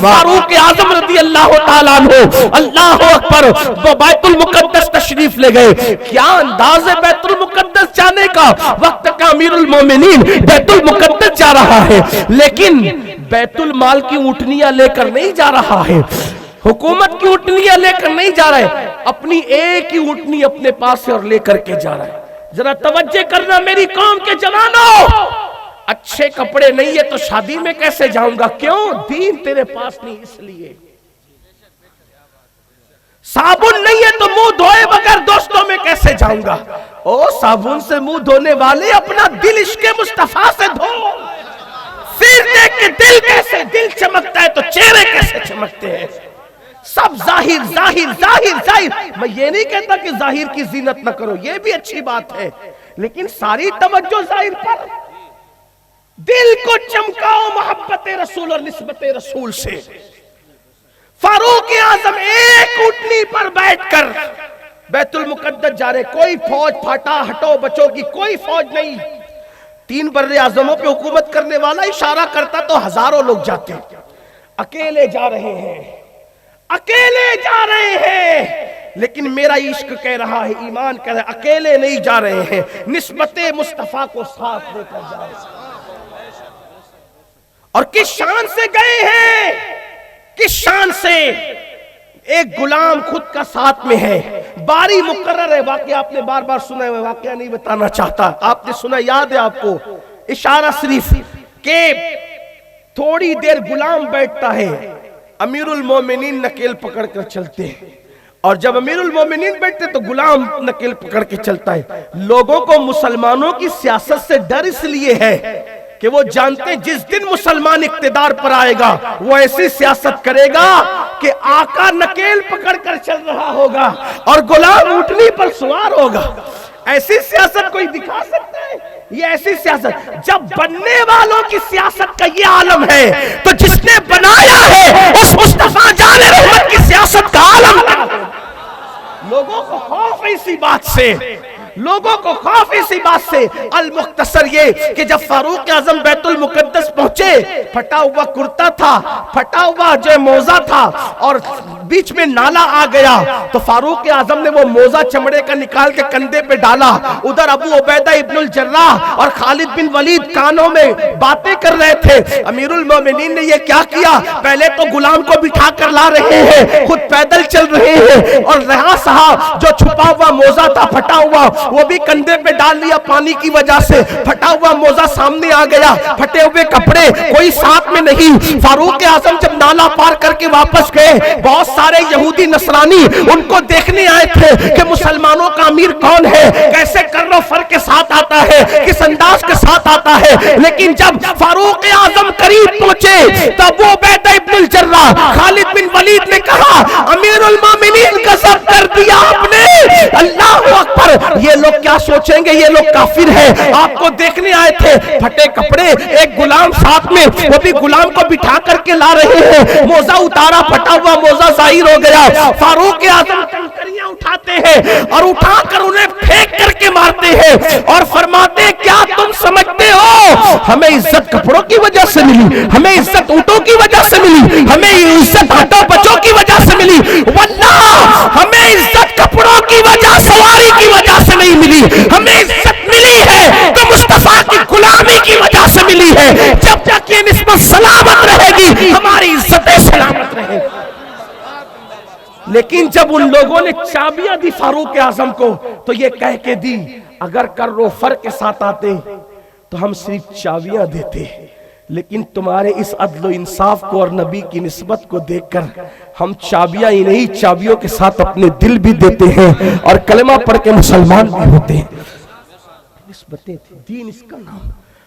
फारूक आजम रज़ी अल्लाह ताला अन्हु अल्लाहु अकबर वो बैतुल मुकद्दस तशरीफ ले गए। क्या अंदाज है बैतुल मुकद्दस जाने का, वक्त का अमीरुल मोमिनीन बैतुल मुकद्दस जा रहा है, लेकिन बैतुल माल की ऊँटनियां लेकर नहीं जा रहा है, हुकूमत की ऊँटनियां लेकर नहीं जा रहा है, अपनी एक ही ऊँटनी अपने पास से और लेकर के जा रहा है। जरा तवज्जो करना मेरी कौम के जवानों, अच्छे कपड़े नहीं है तो शादी में कैसे जाऊंगा? क्यों? दीन तेरे पास नहीं इसलिए। साबुन नहीं है तो मुंह धोए बगैर दोस्तों में कैसे जाऊंगा? ओ साबुन से मुंह धोने वाले अपना दिल इश्क़े मुस्तफा से धो, फिर देख के दिल कैसे दिल चमकता है तो चेहरे कैसे चमकते हैं। सब जाहिर जाहिर जाहिर जाहिर। मैं ये नहीं कहता कि जाहिर की जीनत ना करो, ये भी अच्छी बात है, लेकिन सारी तवज्जो जाहिर पर। दिल को चमकाओ मोहब्बत रसूल और निस्बत रसूल से। फारूक आजम एक ऊँटनी पर बैठकर बैतुल मुकद्दस जा रहे, कोई फौज फाटा हटो बचो की कोई फौज नहीं। 3 बर्रे आजमों पे हुकूमत करने वाला इशारा करता तो हजारों लोग जाते, अकेले जा रहे हैं, अकेले जा रहे हैं। लेकिन मेरा इश्क कह रहा है, ईमान कह रहा है, अकेले नहीं जा रहे हैं, निस्बते मुस्तफा को साथ लेकर जा रहे हैं। और किस शान से गए हैं, किस शान से? एक गुलाम खुद का साथ में है, बारी मुकर्रर है। वाकया आपने बार बार सुना है, वाकया नहीं बताना चाहता, आपने सुना, याद है आपको, इशारा शरीफ के थोड़ी देर गुलाम बैठता है, अमीरुल मोमिनीन नकेल पकड़ कर चलते हैं, और जब अमीरुल मोमिनीन बैठते तो गुलाम नकेल पकड़ के चलता है। लोगों को मुसलमानों की सियासत से डर इसलिए है कि वो जानते हैं जिस दिन मुसलमान इक्तिदार पर आएगा वो ऐसी सियासत करेगा कि आका नकेल पकड़ कर चल रहा होगा और गुलाम ऊँटनी पर सवार होगा। ऐसी सियासत कोई दिखा सकता है? ये ऐसी सियासत, जब बनने वालों की सियासत का ये आलम है तो जिसने बनाया है उस मुस्तफा जाने रहमत की सियासत का आलम क्या है? लोगों को खौफ इसी बात से, लोगों को खौफ इसी बात से। अल मुख्तसर ये कि जब फारूक आजम बैतुल मुकद्दस पहुंचे, फटा हुआ कुर्ता था, फटा हुआ जो मोजा था और बीच में नाला आ गया, तो फारूक आजम ने वो मोजा चमड़े का निकाल के कंधे पे डाला। उधर अबू उबैदा इब्नुल जर्राह और खालिद बिन वलीद कानों में बातें कर रहे थे। अमीरुल मोमिनीन ने ये क्या किया? पहले तो गुलाम को बिठा कर ला रहे हैं, खुद पैदल चल रहे हैं, और रहा साहब जो छुपा हुआ मोजा था फटा हुआ वो भी कंधे पे डाल लिया पानी की वजह से। फटा हुआ मोजा सामने आ गया, फटे हुए कपड़े, कोई साथ में नहीं। फारूक आजम जब नाला पार करके वापस गए, बहुत सारे यहूदी नसरानी उनको देखने आए थे कि मुसलमानों का अमीर कौन है, कैसे कर्रो फर के साथ आता है, किस अंदाज के साथ आता है। लेकिन जब फारूक आजम करीब पहुंचे तब वो उबैदा इब्नुल जर्राह, खालिद बिन वलीद ने कहा, अमीरुल मोमिनीन गज़ब कर दिया आपने, अल्लाहु अकबर। ये लोग क्या सोचेंगे, ये लोग काफिर है, आपको देखने आए थे। फटे कपड़े, एक गुलाम साथ में, वो भी गुलाम को बिठा करके ला रहे हैं। मोजा उतारा, फटा हुआ मोजा जाहिर हो गया। फारूक आजम कंकरियां उठाते हैं और उठाकर उन्हें फेंक करके मारते हैं और फरमाते, क्या तुम समझते हो हमें इज्जत कपड़ों की वजह से मिली, हमें इज्जत ऊँटों की वजह से मिली, हमें इज्जत हटो बच्चों की वजह से मिली? वल्लाह हमें इज्जत कपड़ों की वजह, सवारी की वजह से नहीं मिली। हमें इज्जत मिली है तो मुस्तफा की गुलामी की वजह से मिली है। जब तक ये निस्बत सलामत रहेगी हमारी इज्जतें सलामत रहेगी। लेकिन जब उन लोगों ने चाबियां दी फारूक आजम को तो ये कह के दी, अगर कर्रो फर के साथ आते तो हम सिर्फ चाबियां देते, लेकिन तुम्हारे इस अदल इंसाफ को और नबी की निस्बत को देखकर हम चाबियां ही नहीं, चाबियों के साथ अपने दिल भी देते हैं और कलमा पढ़ के मुसलमान भी होते हैं। निस्बतें थी, दीन इसका नाम।